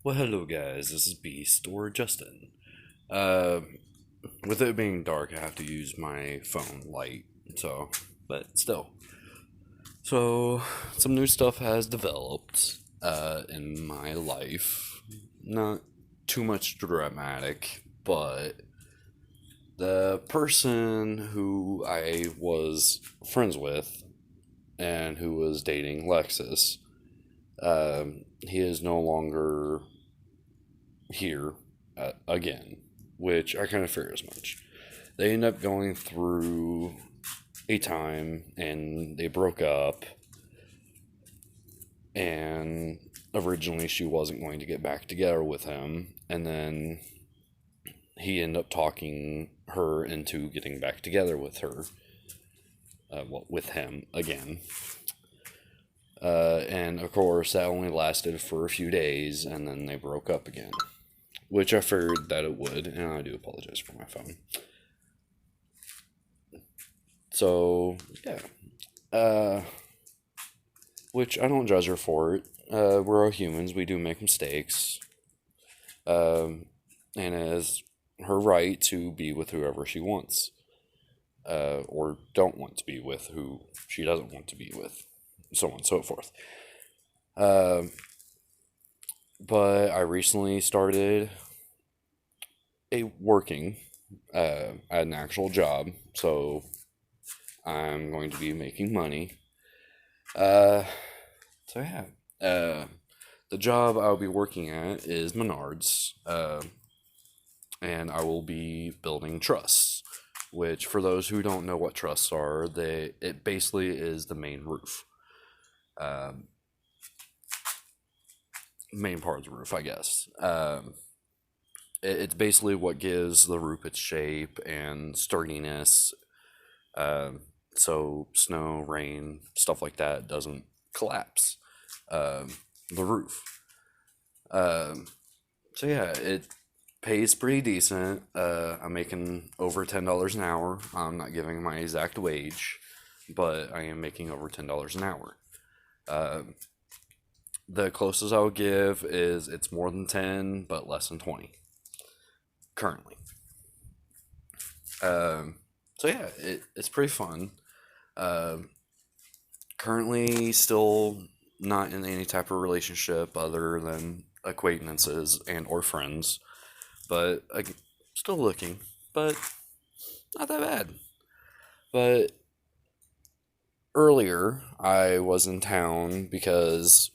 Well, hello guys, this is Beast or Justin. Uh, with it being dark, I have to use my phone light, but still. So, some new stuff has developed in my life. Not too much dramatic, but the person who I was friends with and who was dating Lexus, he is no longer here again, which I kind of fear as much. They end up going through a time and they broke up, and originally she wasn't going to get back together with him, and then he ended up talking her into getting back together with her, with him again. And of course, that only lasted for a few days, and then they broke up again, which I figured that it would, and I do apologize for my phone. So yeah, uh, which I don't judge her for it. We're all humans; we do make mistakes, um, and it is her right to be with whoever she wants, or don't want to be with who she doesn't want to be with, so on and so forth. Um, but I recently started a working at an actual job, so I'm going to be making money. Uh, so yeah, uh, the job I'll be working at is Menards, and I will be building truss. Which, for those who don't know what trusses are, it basically is the main roof, um, main part of the roof, I guess. It's basically what gives the roof its shape and sturdiness, um, so snow, rain, stuff like that doesn't collapse um, the roof. Um, so yeah, it pays pretty decent. I'm making over $10 an hour. I'm not giving my exact wage, but I am making over $10 an hour. Uh, the closest I would give is it's more than 10, but less than 20 currently. Um, so yeah, it's pretty fun. Um Currently, still not in any type of relationship other than acquaintances and or friends, but still looking, but not that bad. But earlier, I was in town because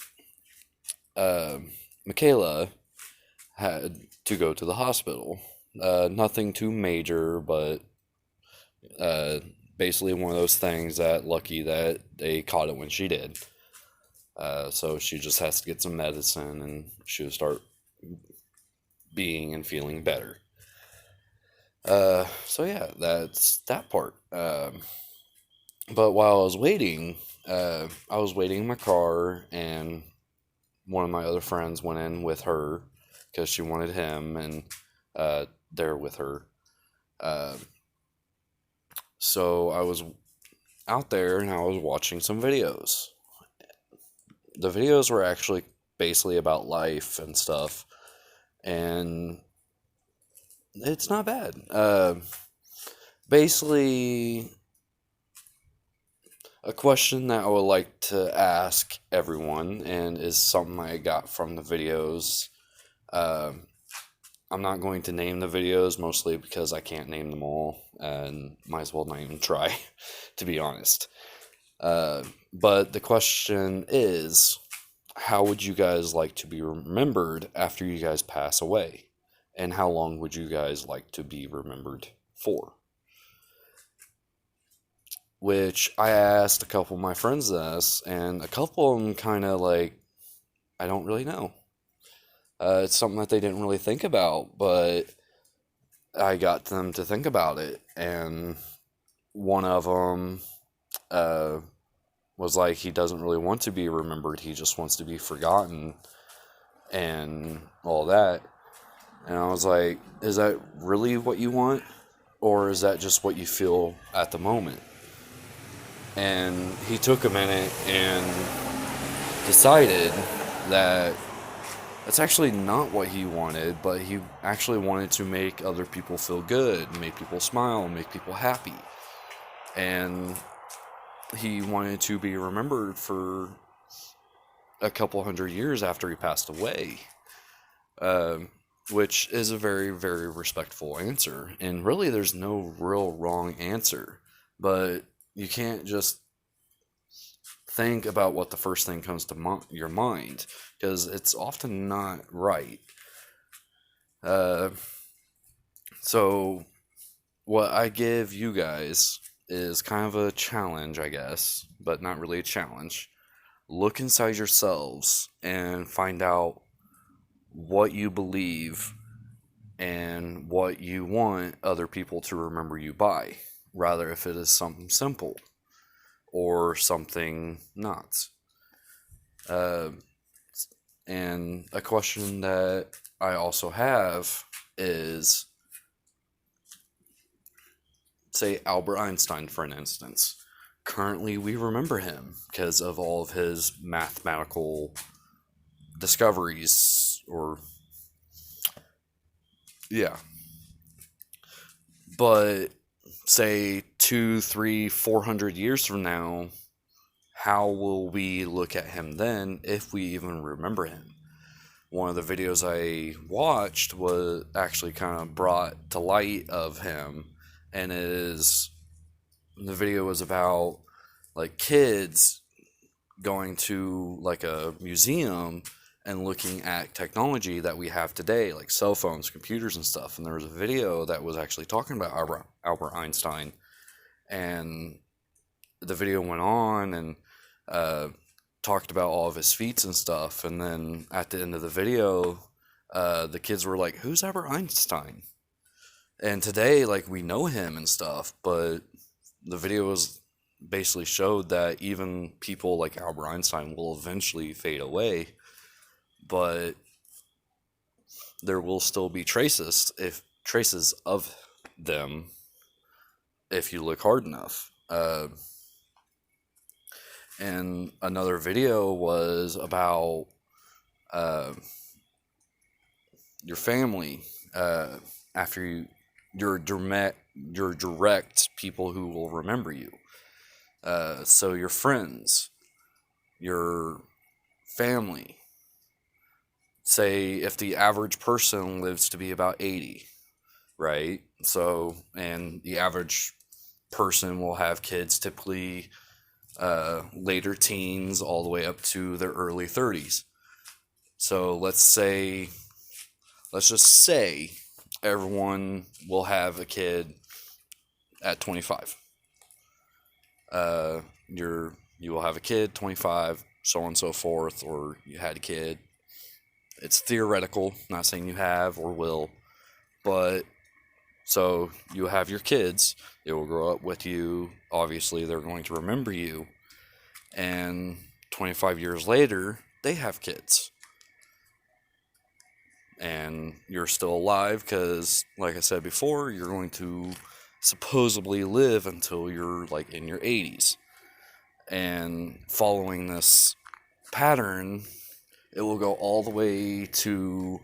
uh, Michaela had to go to the hospital. Nothing too major, but uh, basically one of those things that lucky that they caught it when she did. So she just has to get some medicine and she'll start being and feeling better. So yeah, that's that part. But while I was waiting in my car, and one of my other friends went in with her because she wanted him, and there with her. Uh, so I was out there and I was watching some videos. The videos were actually basically about life and stuff, and it's not bad. Basically, a question that I would like to ask everyone, and is something I got from the videos. Um, I'm not going to name the videos, mostly because I can't name them all, and might as well not even try, to be honest. But the question is, how would you guys like to be remembered after you guys pass away? And how long would you guys like to be remembered for? Which I asked a couple of my friends this, and a couple of them kind of like, I don't really know. It's something that they didn't really think about, but I got them to think about it, and one of them uh, was like, he doesn't really want to be remembered, he just wants to be forgotten, and all that. And I was like, is that really what you want? Or is that just what you feel at the moment? And he took a minute and decided that That's actually not what he wanted, but he actually wanted to make other people feel good, make people smile, make people happy. And he wanted to be remembered for a couple hundred years after he passed away, um, which is a very, very respectful answer. And really, there's no real wrong answer, but you can't just think about what the first thing comes to your mind, because it's often not right. Uh, so, what I give you guys is kind of a challenge, I guess, but not really a challenge. Look inside yourselves and find out what you believe and what you want other people to remember you by, rather if it is something simple or something not. Uh, and a question that I also have is, say, Albert Einstein, for an instance. Currently, we remember him because of all of his mathematical discoveries, or, yeah. But, say, 2, 3, 400 years from now, how will we look at him then if we even remember him? One of the videos I watched was actually kind of brought to light of him, and the video was about like kids going to like a museum and looking at technology that we have today, like cell phones, computers, and stuff. And there was a video that was actually talking about Albert Einstein, and the video went on and uh, talked about all of his feats and stuff. And then at the end of the video, the kids were like, "Who's Albert Einstein?" And today, like, we know him and stuff, but the video was basically showed that even people like Albert Einstein will eventually fade away, but there will still be traces of them if you look hard enough. And another video was about uh, your family, after your direct people who will remember you. So your friends, your family. Say if the average person lives to be about 80, right? So, and the average person will have kids typically later teens all the way up to their early 30s. So let's just say everyone will have a kid at 25. You will have a kid 25, so on and so forth, or you had a kid. It's theoretical, not saying you have or will, but so you have your kids. They will grow up with you. Obviously, they're going to remember you. And 25 years later, they have kids. And you're still alive because, like I said before, you're going to supposedly live until you're like in your 80s. And following this pattern, it will go all the way to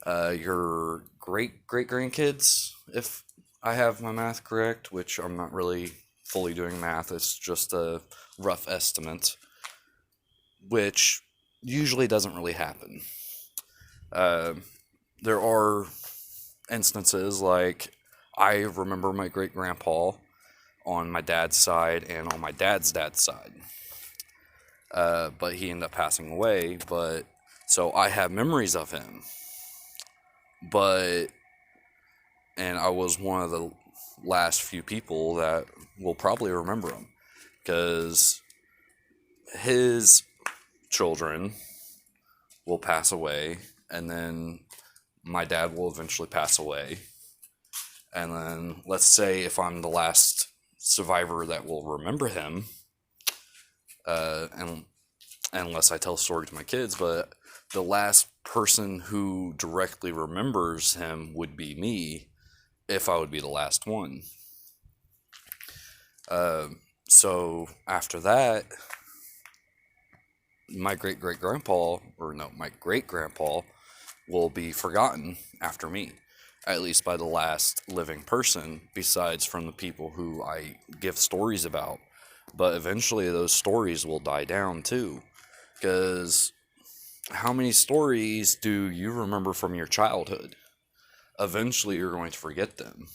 your great grandkids, if I have my math correct, which I'm not really fully doing math, it's just a rough estimate, which usually doesn't really happen. There are instances like I remember my great grandpa on my dad's side and on my dad's side. But he ended up passing away, but so I have memories of him. And I was one of the last few people that will probably remember him, because his children will pass away, and then my dad will eventually pass away. And then let's say if I'm the last survivor that will remember him, and unless I tell a story to my kids, but the last person who directly remembers him would be me, if I would be the last one. So after that, my great great grandpa, or no, my great grandpa will be forgotten after me, at least by the last living person, besides from the people who I give stories about. But eventually, those stories will die down too. Because how many stories do you remember from your childhood? Eventually, you're going to forget them.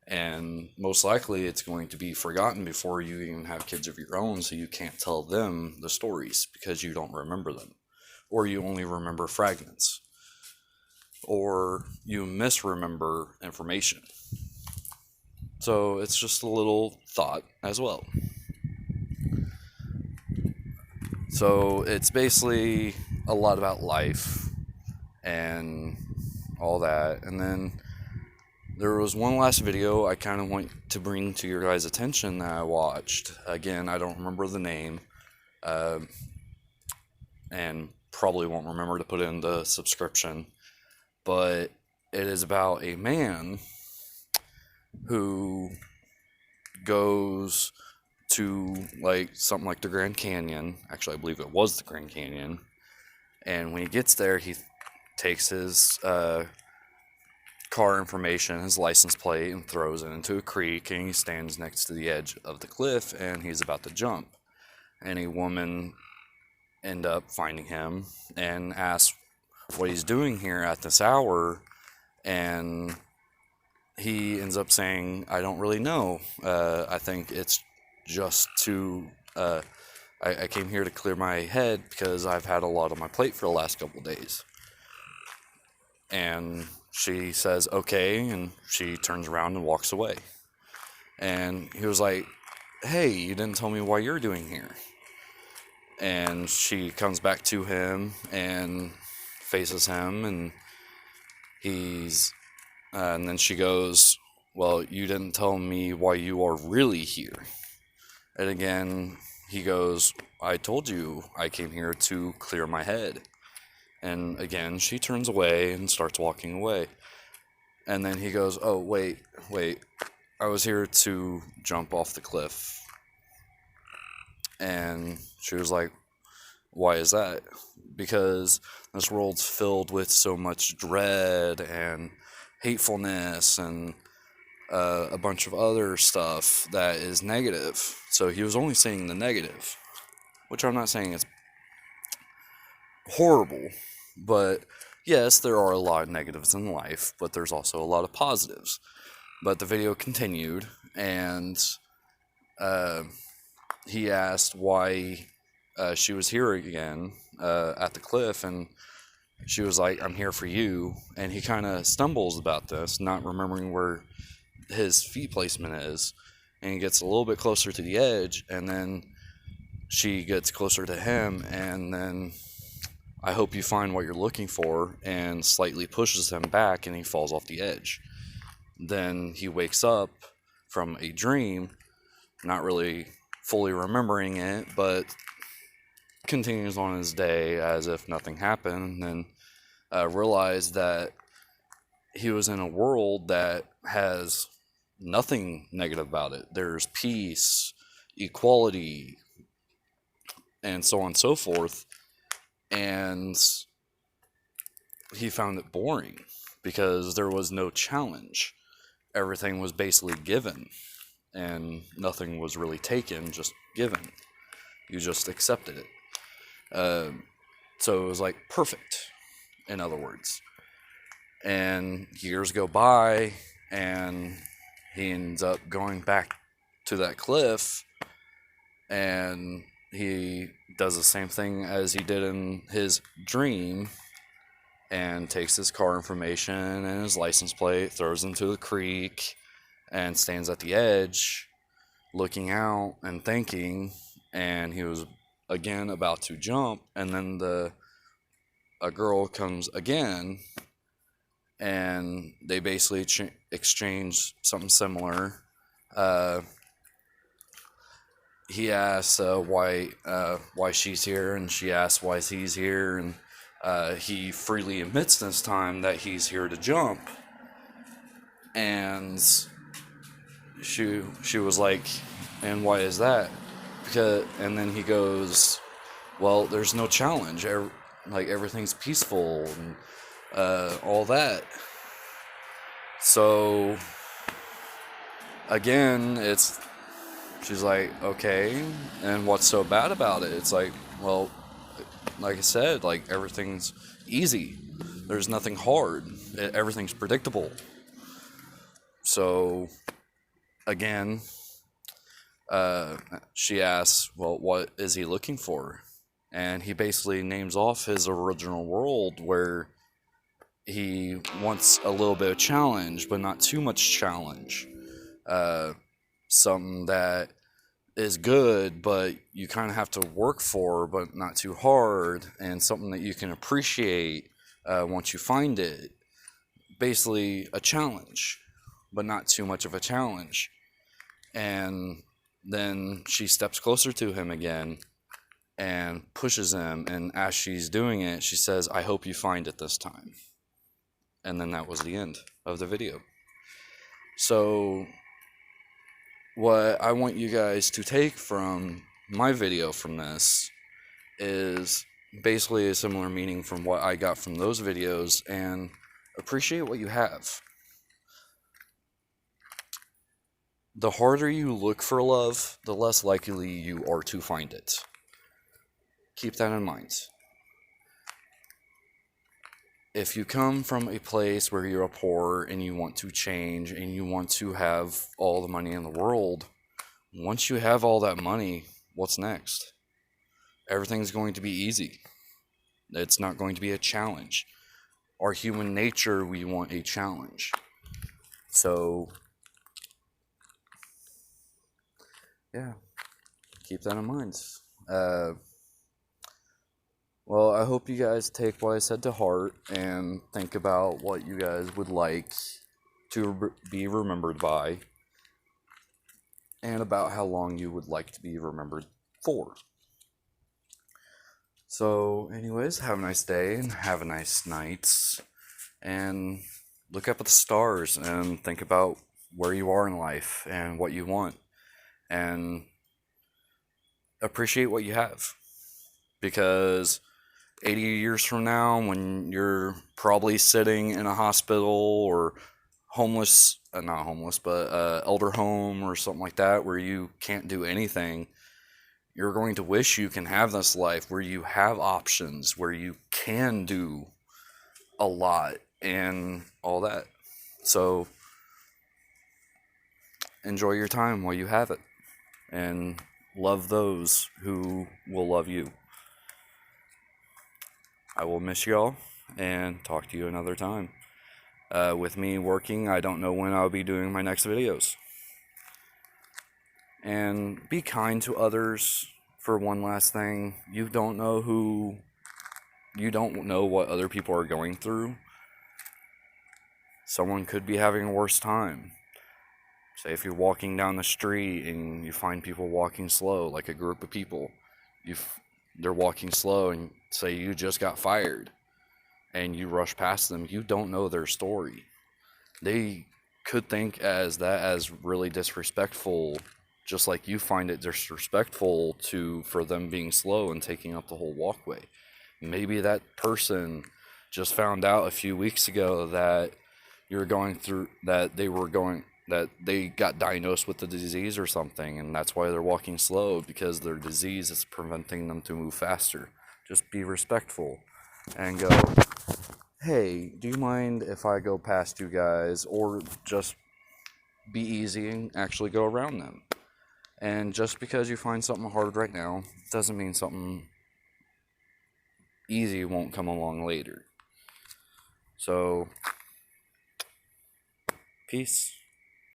And most likely, it's going to be forgotten before you even have kids of your own, so you can't tell them the stories because you don't remember them. Or you only remember fragments. Or you misremember information. So it's just a little thought as well. So it's basically a lot about life and all that. And then there was one last video I kind of want to bring to your guys' attention that I watched. Again, I don't remember the name, and probably won't remember to put in the subscription. But it is about a man who goes to like something like the Grand Canyon. Actually, I believe it was the Grand Canyon. And when he gets there, he takes his car information, his license plate, and throws it into a creek. And he stands next to the edge of the cliff, and he's about to jump. And a woman end up finding him and asks what he's doing here at this hour. And he ends up saying, I don't really know. I think it's just to, I came here to clear my head because I've had a lot on my plate for the last couple days. And she says, okay, and she turns around and walks away. And he was like, hey, you didn't tell me why you're doing here. And she comes back to him and faces him, and and then she goes, well, you didn't tell me why you are really here. And again, he goes, I told you I came here to clear my head. And again, she turns away and starts walking away. And then he goes, oh, wait, I was here to jump off the cliff. And she was like, why is that? Because this world's filled with so much dread and hatefulness and a bunch of other stuff that is negative. So he was only saying the negative, which I'm not saying it's horrible, but yes, there are a lot of negatives in life, but there's also a lot of positives. But the video continued, and he asked why she was here again at the cliff, and she was like, I'm here for you. And he kind of stumbles about this, not remembering where his feet placement is, and he gets a little bit closer to the edge, and then she gets closer to him, and then I hope you find what you're looking for, and slightly pushes him back, and he falls off the edge. Then he wakes up from a dream, not really fully remembering it, but continues on his day as if nothing happened, and realized that he was in a world that has nothing negative about it. There's peace, equality, and so on and so forth. And he found it boring because there was no challenge. Everything was basically given, and nothing was really taken, just given. You just accepted it. So it was like perfect, in other words. And years go by, and he ends up going back to that cliff, and he does the same thing as he did in his dream, and takes his car information and his license plate, throws into the creek, and stands at the edge, looking out and thinking, and he was again about to jump, and then a girl comes again, and they basically exchange something similar. He asks why she's here, and she asks why he's here, and he freely admits this time that he's here to jump. And she was like, and why is that? And then he goes, well, there's no challenge. Like everything's peaceful and all that. So again, she's like, okay, and what's so bad about it? It's like, well, like I said, like everything's easy. There's nothing hard. Everything's predictable. So again, she asks, well, what is he looking for? And he basically names off his original world where he wants a little bit of challenge, but not too much challenge. Something that is good, but you kind of have to work for, but not too hard, and something that you can appreciate once you find it. Basically, a challenge, but not too much of a challenge. And then she steps closer to him again and pushes him, and as she's doing it, she says, I hope you find it this time. And then that was the end of the video. So what I want you guys to take from my video from this is basically a similar meaning from what I got from those videos, and appreciate what you have. The harder you look for love, the less likely you are to find it. Keep that in mind. If you come from a place where you're poor and you want to change and you want to have all the money in the world, once you have all that money, what's next? Everything's going to be easy. It's not going to be a challenge. Our human nature, we want a challenge. So, yeah, keep that in mind. Well, I hope you guys take what I said to heart and think about what you guys would like to be remembered by, and about how long you would like to be remembered for. So, anyways, have a nice day and have a nice night, and look up at the stars and think about where you are in life and what you want, and appreciate what you have, because 80 years from now, when you're probably sitting in a hospital or homeless, not homeless, but elder home or something like that, where you can't do anything, you're going to wish you can have this life where you have options, where you can do a lot and all that. So enjoy your time while you have it, and love those who will love you. I will miss y'all and talk to you another time. With me working, I don't know when I'll be doing my next videos. And be kind to others. For one last thing, you don't know what other people are going through. Someone could be having a worse time. Say if you're walking down the street and you find people walking slow, like a group of people, they're walking slow, and say you just got fired and you rush past them, you don't know their story. They could think as really disrespectful, just like you find it disrespectful for them being slow and taking up the whole walkway. Maybe that person just found out a few weeks ago that they got diagnosed with the disease or something, and that's why they're walking slow, because their disease is preventing them to move faster. Just be respectful and go, hey, do you mind if I go past you guys? Or just be easy and actually go around them. And just because you find something hard right now doesn't mean something easy won't come along later. So, peace.